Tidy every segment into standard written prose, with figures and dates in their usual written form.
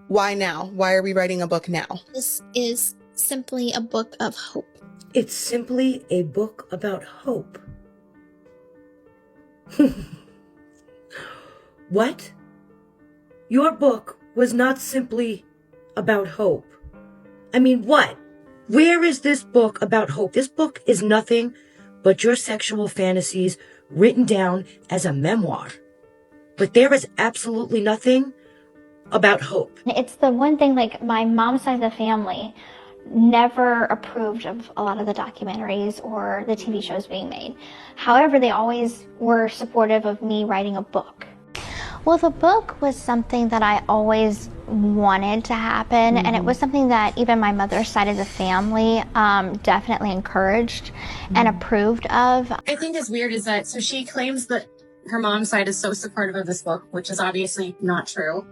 Why now? Why are we writing a book now? This is simply a book of hope. It's simply a book about hope. What? Your book was not simply about hope. I mean, what? Where is this book about hope? This book is nothing but your sexual fantasies written down as a memoir. But there is absolutely nothing about hope. It's the one thing, like, my mom's side of the family never approved of a lot of the documentaries or the TV shows being made. However, they always were supportive of me writing a book. Well, the book was something that I always wanted to happen, and it was something that even my mother's side of the family definitely encouraged and approved of. I think is weird is that, so she claims that her mom's side is so supportive of this book, which is obviously not true.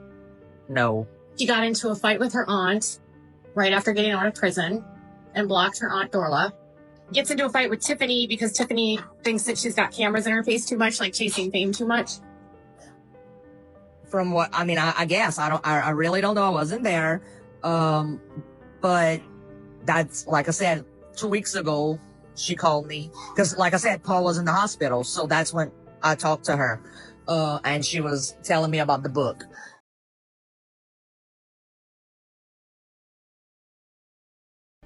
No. She got into a fight with her aunt right after getting out of prison and blocked her aunt Dorla. Gets into a fight with Tiffany because Tiffany thinks that she's got cameras in her face too much, like chasing fame too much. From what, I mean, I guess, I really don't know. I wasn't there. But that's, like I said, 2 weeks ago, she called me. Because, like I said, Paul was in the hospital. So that's when I talked to her. And she was telling me about the book.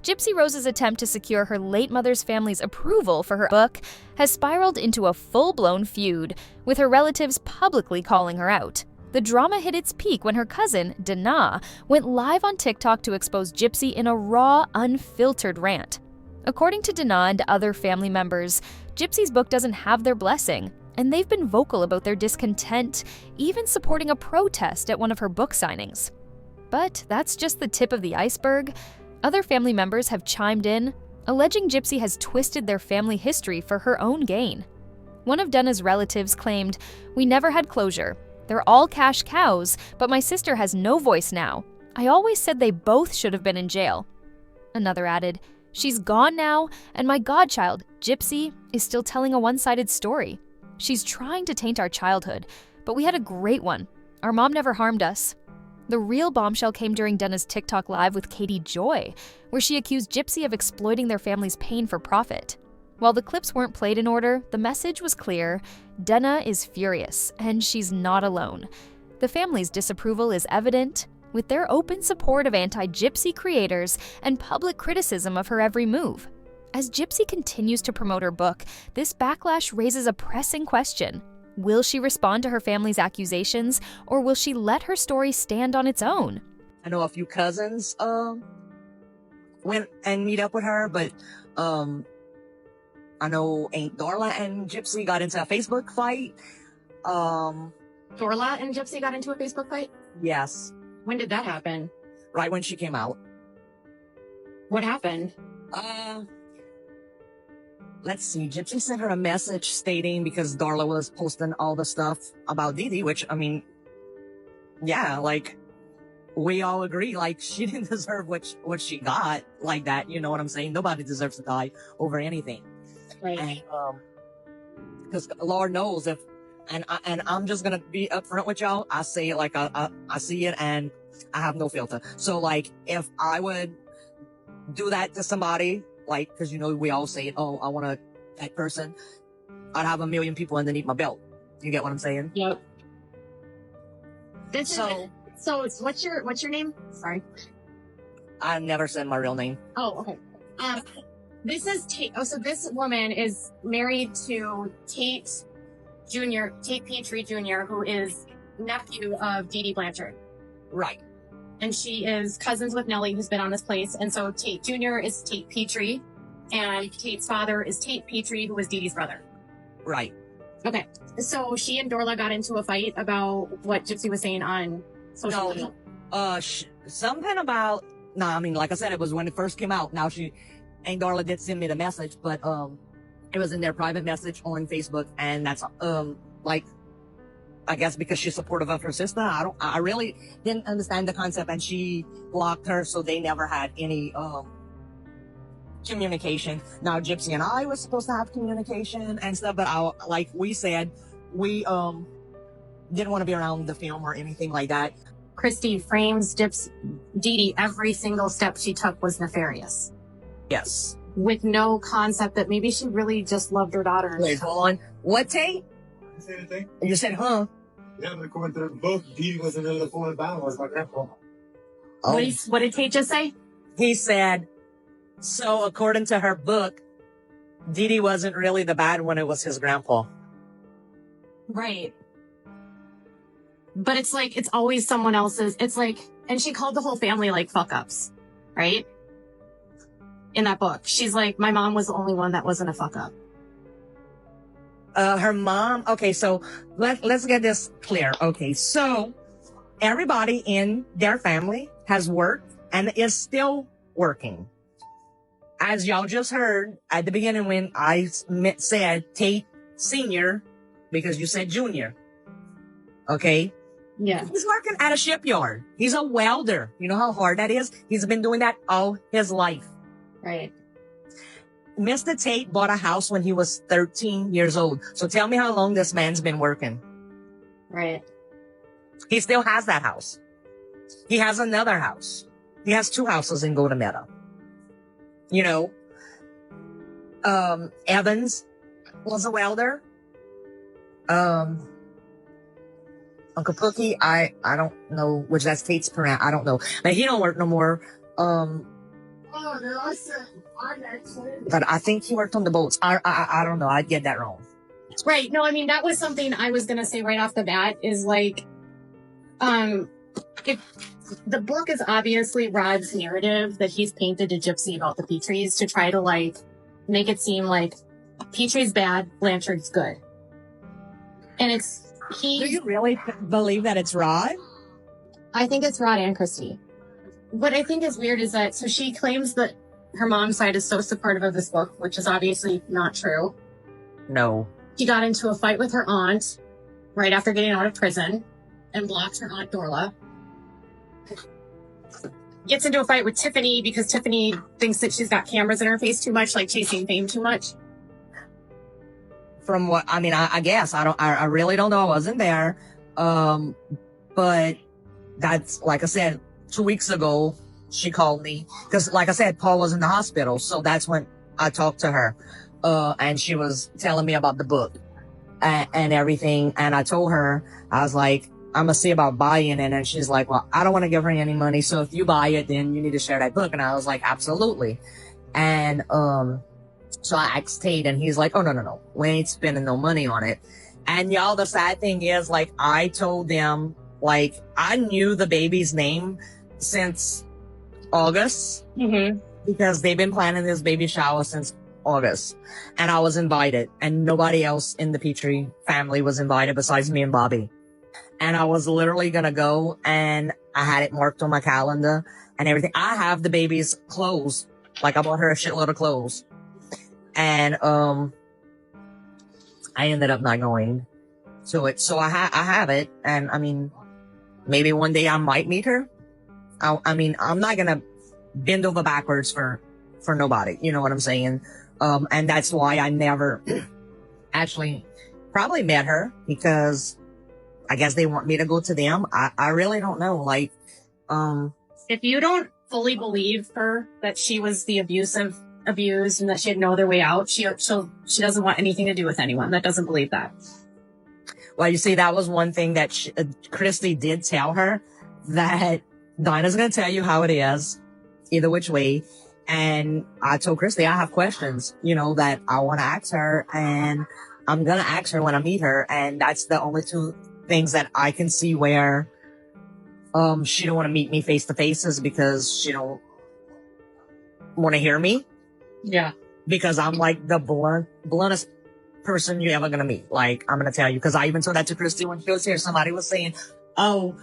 Gypsy Rose's attempt to secure her late mother's family's approval for her book has spiraled into a full-blown feud, with her relatives publicly calling her out. The drama hit its peak when her cousin, Dana, went live on TikTok to expose Gypsy in a raw, unfiltered rant. According to Dana and other family members, Gypsy's book doesn't have their blessing, and they've been vocal about their discontent, even supporting a protest at one of her book signings. But that's just the tip of the iceberg. Other family members have chimed in, alleging Gypsy has twisted their family history for her own gain. One of Dana's relatives claimed, "We never had closure. They're all cash cows, but my sister has no voice now. I always said they both should have been in jail." Another added, "She's gone now, and my godchild, Gypsy, is still telling a one-sided story. She's trying to taint our childhood, but we had a great one. Our mom never harmed us." The real bombshell came during Dana's TikTok live with Katie Joy, where she accused Gypsy of exploiting their family's pain for profit. While the clips weren't played in order, the message was clear. Dana is furious, and she's not alone. The family's disapproval is evident, with their open support of anti-Gypsy creators and public criticism of her every move. As Gypsy continues to promote her book, this backlash raises a pressing question. Will she respond to her family's accusations, or will she let her story stand on its own? I know a few cousins went and meet up with her, but I know Aunt Dorla and Gypsy got into a Facebook fight. Dorla and Gypsy got into a Facebook fight? Yes. When did that happen? Right when she came out. What happened? Let's see. Gypsy sent her a message stating, because Dorla was posting all the stuff about Didi, which, I mean, yeah, like, we all agree, like, she didn't deserve what she got like that. You know what I'm saying? Nobody deserves to die over anything. Right. And, because Lord knows if, and I'm just gonna be upfront with y'all. I say it like I see it, and I have no filter. So, like, if I would do that to somebody, like, because, you know, we all say, "Oh, I want that person," I'd have a million people underneath my belt. You get what I'm saying? Yep. So what's your name? Sorry. I never said my real name. Oh, okay. This is Tate. Oh, so this woman is married to Tate Petrie Jr., who is nephew of Dee Dee Blanchard. Right. And she is cousins with Nellie, who's been on this place. And so Tate Jr. is Tate Petrie, and Tate's father is Tate Petrie, who was Dee Dee's brother. Right. Okay. So she and Dorla got into a fight about what Gypsy was saying on social media. Something about, no, I mean, like I said, it was when it first came out. Now and Dorla did send me the message, but, it was in their private message on Facebook, and that's, like, I guess because she's supportive of her sister. I really didn't understand the concept, and she blocked her, so they never had any, communication. Now, Gypsy and I were supposed to have communication and stuff, but like we said, we, didn't want to be around the film or anything like that. Christy frames Dee Dee every single step she took was nefarious, Yes. with no concept that maybe she really just loved her daughter. and Wait, stuff. hold on. What, Tate? You say anything? You said, huh? Yeah, but according to the book, Dee was another foreign battle was my grandpa. What, what did Tate just say? He said, so according to her book, Dee Dee wasn't really the bad one, it was his grandpa. Right. But it's like, it's always someone else's. It's like, and she called the whole family like fuck ups, right? In that book. She's like, my mom was the only one that wasn't a fuck up. Her mom, okay, so let's get this clear. Okay, so everybody in their family has worked and is still working. As y'all just heard at the beginning when I said Tate Senior, because you said Junior. Okay? Yeah. He's working at a shipyard. He's a welder. You know how hard that is? He's been doing that all his life. Right. Mr. Tate bought a house when he was 13 years old. So tell me how long this man's been working. Right. He still has that house. He has another house. He has 2 houses in Golden Meadow. You know, Evans was a welder. Uncle Cookie, I don't know, which that's Tate's parent. I don't know. But he don't work no more. But I think he worked on the boats. I don't know. I'd get that wrong. Right. No, I mean, that was something I was going to say right off the bat is like, if the book is obviously Rod's narrative that he's painted to Gypsy about the Petries to try to like make it seem like Petry's bad, Blanchard's good. And it's, Do you really believe that it's Rod? I think it's Rod and Christy. What I think is weird is that, so she claims that her mom's side is so supportive of this book, which is obviously not true. No. She got into a fight with her aunt right after getting out of prison and blocked her aunt Dorla. Gets into a fight with Tiffany because Tiffany thinks that she's got cameras in her face too much, like chasing fame too much. From what, I mean, I guess, I really don't know. I wasn't there. But that's, like I said, 2 weeks ago, she called me. Cause like I said, Paul was in the hospital. So that's when I talked to her. And she was telling me about the book and everything. And I told her, I was like, I'm gonna see about buying it. And she's like, well, I don't want to give her any money. So if you buy it, then you need to share that book. And I was like, absolutely. And, so I asked Tate and he's like, oh, no. We ain't spending no money on it. And y'all, the sad thing is, like, I told them, like, I knew the baby's name since August because they've been planning this baby shower since August. And I was invited and nobody else in the Petrie family was invited besides me and Bobby. And I was literally going to go and I had it marked on my calendar and everything. I have the baby's clothes. Like I bought her a shitload of clothes. And, I ended up not going to it. So I have it. And I mean, maybe one day I might meet her. I mean, I'm not going to bend over backwards for nobody. You know what I'm saying? And that's why I never actually probably met her because I guess they want me to go to them. I really don't know. Like, if you don't fully believe her that she was the abused and that she had no other way out, she doesn't want anything to do with anyone that doesn't believe that. Well, you see, that was one thing that Christy did tell her, that Dinah's going to tell you how it is, either which way. And I told Christy I have questions, you know, that I want to ask her, and I'm going to ask her when I meet her. And that's the only 2 things that I can see where she don't want to meet me face to face is because she don't want to hear me. Yeah. Because I'm like the bluntest person you're ever going to meet. Like, I'm going to tell you, because I even told that to Christy when she was here. Somebody was saying, oh,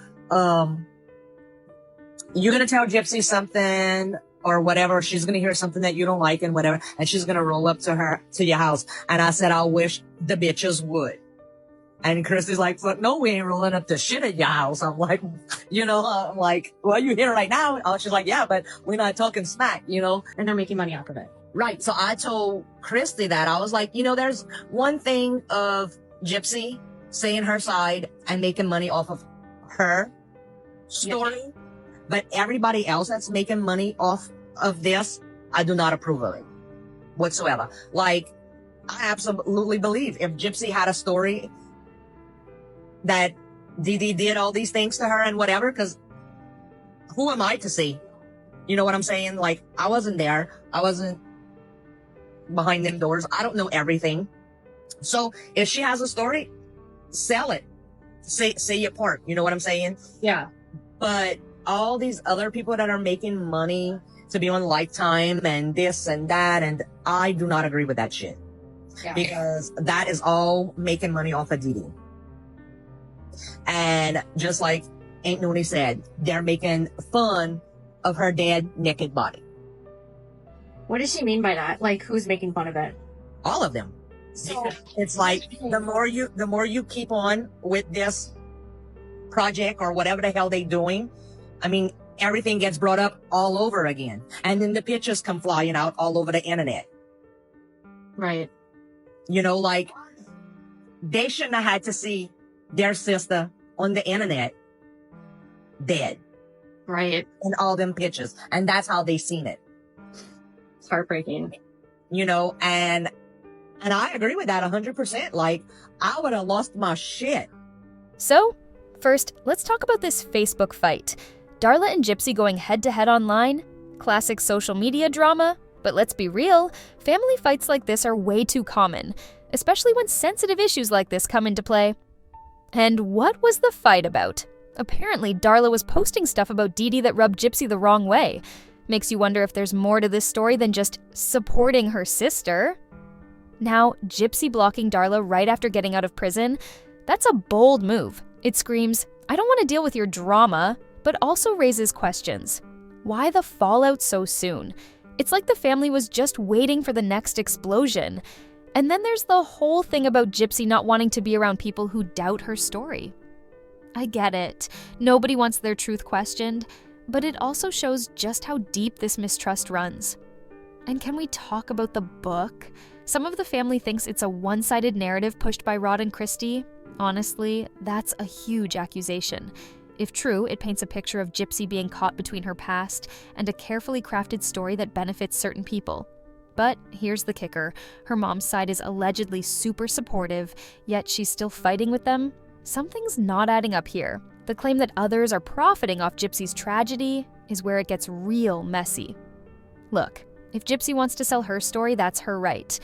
you're going to tell Gypsy something or whatever. She's going to hear something that you don't like and whatever. And she's going to roll up to your house. And I said, I wish the bitches would. And Christy's like, fuck, no, we ain't rolling up to shit at your house. I'm like, you know, I'm like, well, you're here right now. She's like, yeah, but we're not talking smack, you know. And they're making money off of it. Right. So I told Christy that. I was like, you know, there's one thing of Gypsy saying her side and making money off of her story, but everybody else that's making money off of this, I do not approve of it whatsoever. Like, I absolutely believe if Gypsy had a story that Dee Dee did all these things to her and whatever, because who am I to see? You know what I'm saying? Like, I wasn't there. I wasn't behind them doors. I don't know everything. So if she has a story, sell it. Say your part. You know what I'm saying? Yeah. But all these other people that are making money to be on Lifetime and this and that, and I do not agree with that shit. Yeah. Because that is all making money off of Dee Dee. And just like Aunt Noonie said, they're making fun of her dead, naked body. What does she mean by that? Like, who's making fun of it? All of them. So it's like, the more you keep on with this project or whatever the hell they're doing, I mean, everything gets brought up all over again. And then the pictures come flying out all over the internet. Right. You know, like, they shouldn't have had to see their sister on the internet dead. Right. In all them pictures. And that's how they seen it. It's heartbreaking. You know, and I agree with that 100%. Like, I would have lost my shit. So, first, let's talk about this Facebook fight. Darla and Gypsy going head-to-head online? Classic social media drama? But let's be real, family fights like this are way too common, especially when sensitive issues like this come into play. And what was the fight about? Apparently, Darla was posting stuff about Dee Dee that rubbed Gypsy the wrong way. Makes you wonder if there's more to this story than just supporting her sister. Now, Gypsy blocking Darla right after getting out of prison, that's a bold move. It screams, I don't want to deal with your drama, but also raises questions. Why the fallout so soon? It's like the family was just waiting for the next explosion. And then there's the whole thing about Gypsy not wanting to be around people who doubt her story. I get it. Nobody wants their truth questioned, but it also shows just how deep this mistrust runs. And can we talk about the book? Some of the family thinks it's a one-sided narrative pushed by Rod and Christy. Honestly, that's a huge accusation. If true, it paints a picture of Gypsy being caught between her past and a carefully crafted story that benefits certain people. But here's the kicker. Her mom's side is allegedly super supportive, yet she's still fighting with them. Something's not adding up here. The claim that others are profiting off Gypsy's tragedy is where it gets real messy. Look, if Gypsy wants to sell her story, that's her right.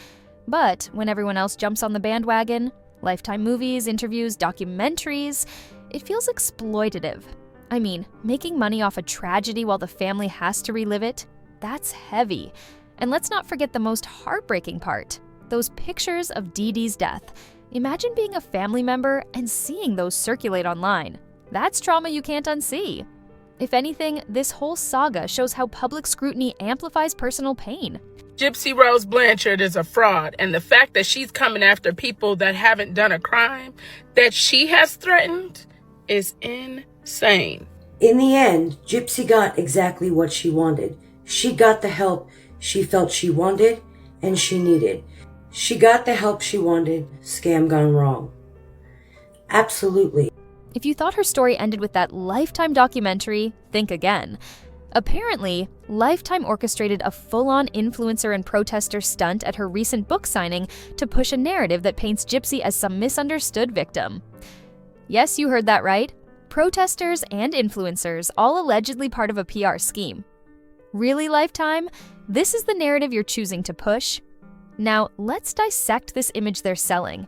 But when everyone else jumps on the bandwagon, Lifetime movies, interviews, documentaries, it feels exploitative. I mean, making money off a tragedy while the family has to relive it, that's heavy. And let's not forget the most heartbreaking part, those pictures of Dee Dee's death. Imagine being a family member and seeing those circulate online. That's trauma you can't unsee. If anything, this whole saga shows how public scrutiny amplifies personal pain. Gypsy Rose Blanchard is a fraud, and the fact that she's coming after people that haven't done a crime that she has threatened is insane. In the end, Gypsy got exactly what she wanted. She got the help she felt she wanted and she needed. She got the help she wanted. Scam gone wrong. Absolutely. If you thought her story ended with that Lifetime documentary, think again. Apparently, Lifetime orchestrated a full-on influencer and protester stunt at her recent book signing to push a narrative that paints Gypsy as some misunderstood victim. Yes, you heard that right. Protesters and influencers, all allegedly part of a PR scheme. Really, Lifetime? This is the narrative you're choosing to push? Now, let's dissect this image they're selling.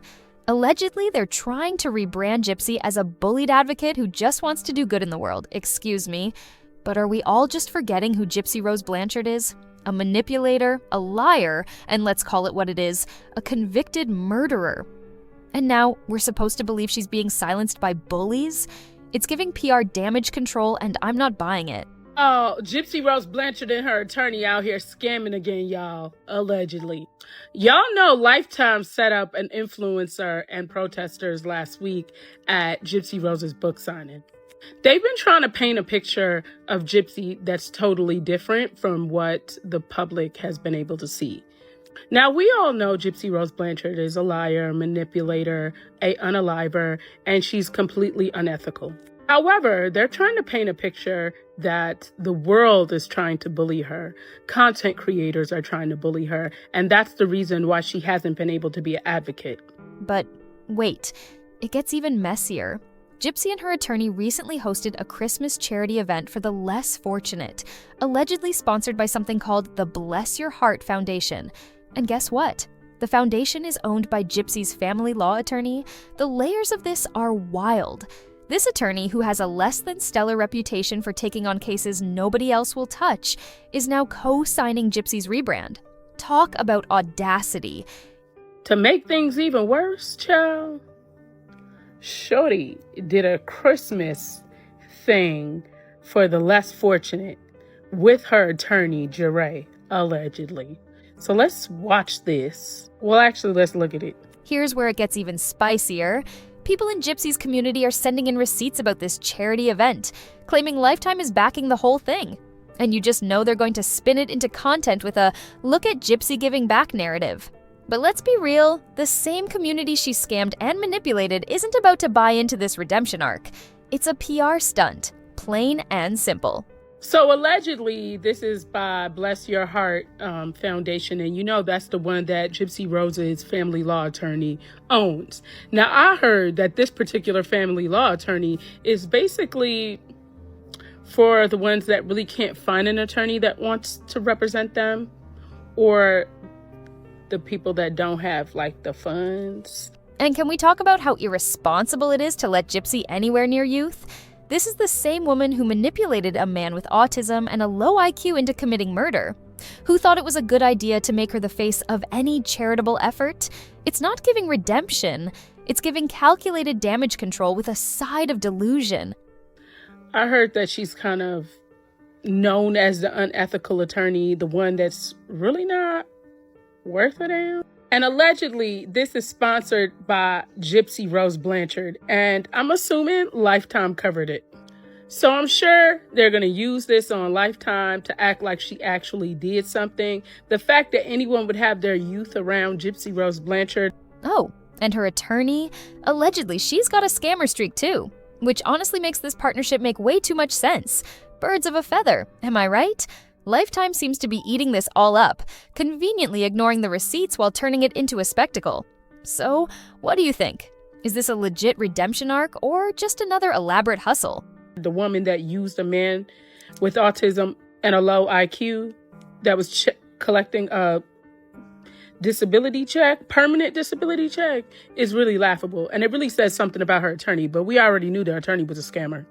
Allegedly, they're trying to rebrand Gypsy as a bullied advocate who just wants to do good in the world. Excuse me. But are we all just forgetting who Gypsy Rose Blanchard is? A manipulator, a liar, and let's call it what it is, a convicted murderer. And now, we're supposed to believe she's being silenced by bullies? It's giving PR damage control, and I'm not buying it. Oh, Gypsy Rose Blanchard and her attorney out here scamming again, y'all. Allegedly. Y'all know Lifetime set up an influencer and protesters last week at Gypsy Rose's book signing. They've been trying to paint a picture of Gypsy that's totally different from what the public has been able to see. Now, we all know Gypsy Rose Blanchard is a liar, manipulator, a unaliver, and she's completely unethical. However, they're trying to paint a picture that the world is trying to bully her. Content creators are trying to bully her, and that's the reason why she hasn't been able to be an advocate. But wait, it gets even messier. Gypsy and her attorney recently hosted a Christmas charity event for the less fortunate, allegedly sponsored by something called the Bless Your Heart Foundation. And guess what? The foundation is owned by Gypsy's family law attorney. The layers of this are wild. This attorney, who has a less than stellar reputation for taking on cases nobody else will touch, is now co-signing Gypsy's rebrand. Talk about audacity. To make things even worse, child, Shorty did a Christmas thing for the less fortunate with her attorney, Jeray, allegedly. So let's watch this. Well, actually, let's look at it. Here's where it gets even spicier. People in Gypsy's community are sending in receipts about this charity event, claiming Lifetime is backing the whole thing. And you just know they're going to spin it into content with a "look at Gypsy giving back" narrative. But let's be real, the same community she scammed and manipulated isn't about to buy into this redemption arc. It's a PR stunt, plain and simple. So allegedly, this is by Bless Your Heart Foundation, and you know that's the one that Gypsy Rose's family law attorney owns. Now, I heard that this particular family law attorney is basically for the ones that really can't find an attorney that wants to represent them, or the people that don't have, like, the funds. And can we talk about how irresponsible it is to let Gypsy anywhere near youth? This is the same woman who manipulated a man with autism and a low IQ into committing murder, who thought it was a good idea to make her the face of any charitable effort. It's not giving redemption, it's giving calculated damage control with a side of delusion. I heard that she's kind of known as the unethical attorney, the one that's really not worth a damn. And allegedly, this is sponsored by Gypsy Rose Blanchard, and I'm assuming Lifetime covered it. So I'm sure they're going to use this on Lifetime to act like she actually did something. The fact that anyone would have their youth around Gypsy Rose Blanchard. Oh, and her attorney? Allegedly, she's got a scammer streak too, which honestly makes this partnership make way too much sense. Birds of a feather, am I right? Lifetime seems to be eating this all up, conveniently ignoring the receipts while turning it into a spectacle. So, what do you think? Is this a legit redemption arc or just another elaborate hustle? The woman that used a man with autism and a low IQ that was collecting a disability check, permanent disability check, is really laughable. And it really says something about her attorney, but we already knew the attorney was a scammer.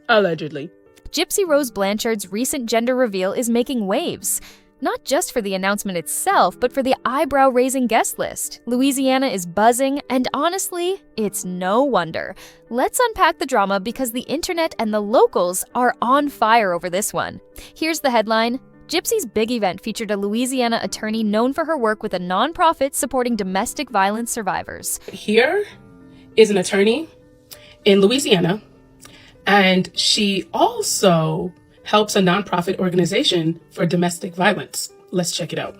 Allegedly. Gypsy Rose Blanchard's recent gender reveal is making waves. Not just for the announcement itself, but for the eyebrow-raising guest list. Louisiana is buzzing, and honestly, it's no wonder. Let's unpack the drama because the internet and the locals are on fire over this one. Here's the headline. Gypsy's big event featured a Louisiana attorney known for her work with a nonprofit supporting domestic violence survivors. Here is an attorney in Louisiana, and she also helps a nonprofit organization for domestic violence. Let's check it out.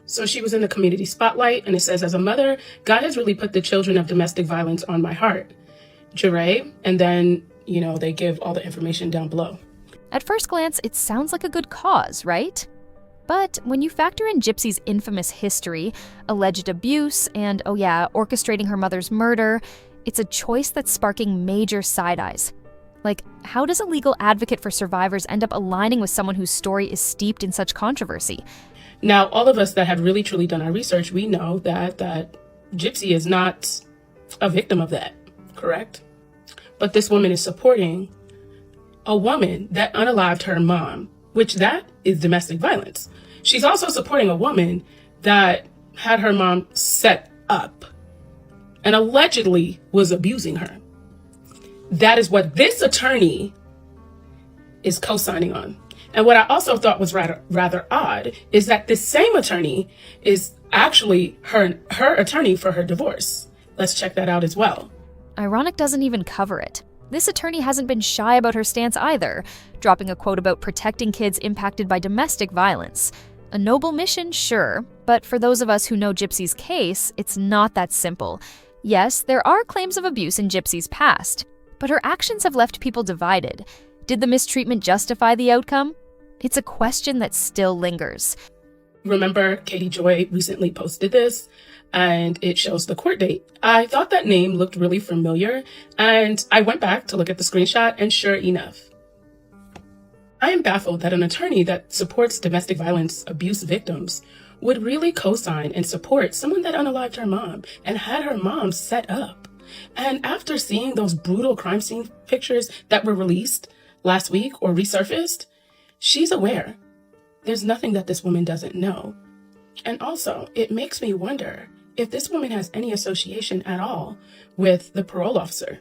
So she was in the community spotlight, and it says, "As a mother, God has really put the children of domestic violence on my heart. Jeray," and then, they give all the information down below. At first glance, it sounds like a good cause, right? But when you factor in Gypsy's infamous history, alleged abuse, and, orchestrating her mother's murder, it's a choice that's sparking major side eyes. Like, how does a legal advocate for survivors end up aligning with someone whose story is steeped in such controversy? Now, all of us that have really truly done our research, we know that Gypsy is not a victim of that, correct? But this woman is supporting a woman that unalived her mom, which that is domestic violence. She's also supporting a woman that had her mom set up and allegedly was abusing her. That is what this attorney is co-signing on. And what I also thought was rather odd is that this same attorney is actually her attorney for her divorce. Let's check that out as well. Ironic doesn't even cover it. This attorney hasn't been shy about her stance either, dropping a quote about protecting kids impacted by domestic violence. A noble mission, sure, but for those of us who know Gypsy's case, it's not that simple. Yes, there are claims of abuse in Gypsy's past, But her actions have left people divided. Did the mistreatment justify the outcome? It's a question that still lingers. Remember, Katie Joy recently posted this, and it shows the court date. I thought that name looked really familiar, and I went back to look at the screenshot, and sure enough. I am baffled that an attorney that supports domestic violence abuse victims would really co-sign and support someone that unalived her mom and had her mom set up. And after seeing those brutal crime scene pictures that were released last week or resurfaced, she's aware. There's nothing that this woman doesn't know. And also, it makes me wonder if this woman has any association at all with the parole officer.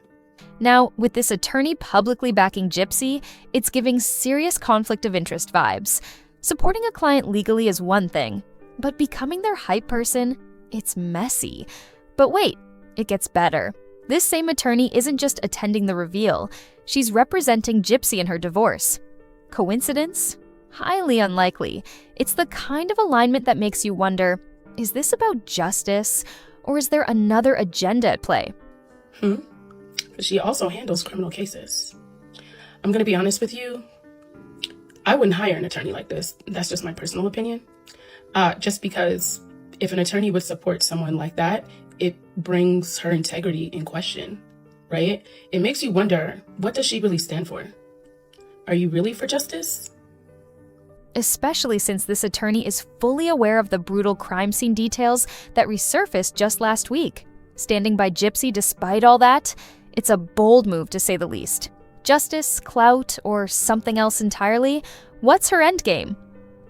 Now, with this attorney publicly backing Gypsy, it's giving serious conflict of interest vibes. Supporting a client legally is one thing, but becoming their hype person, it's messy. But wait, it gets better. This same attorney isn't just attending the reveal, she's representing Gypsy in her divorce. Coincidence? Highly unlikely. It's the kind of alignment that makes you wonder, is this about justice, or is there another agenda at play? She also handles criminal cases. I'm going to be honest with you. I wouldn't hire an attorney like this. That's just my personal opinion. Just because if an attorney would support someone like that, it brings her integrity in question, right? It makes you wonder, what does she really stand for? Are you really for justice? Especially since this attorney is fully aware of the brutal crime scene details that resurfaced just last week. Standing by Gypsy despite all that, it's a bold move to say the least. Justice, clout, or something else entirely? What's her endgame?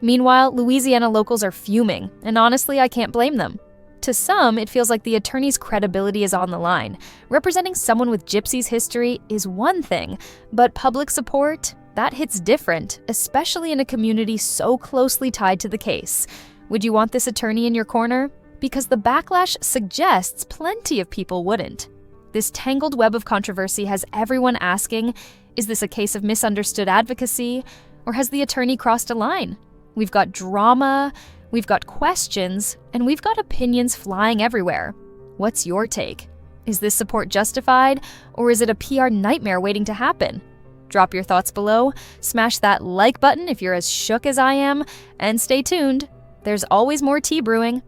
Meanwhile, Louisiana locals are fuming, and honestly, I can't blame them. To some, it feels like the attorney's credibility is on the line. Representing someone with Gypsy's history is one thing, but public support? That hits different, especially in a community so closely tied to the case. Would you want this attorney in your corner? Because the backlash suggests plenty of people wouldn't. This tangled web of controversy has everyone asking, is this a case of misunderstood advocacy, or has the attorney crossed a line? We've got drama, we've got questions, and we've got opinions flying everywhere. What's your take? Is this support justified, or is it a PR nightmare waiting to happen? Drop your thoughts below, smash that like button if you're as shook as I am, and stay tuned. There's always more tea brewing.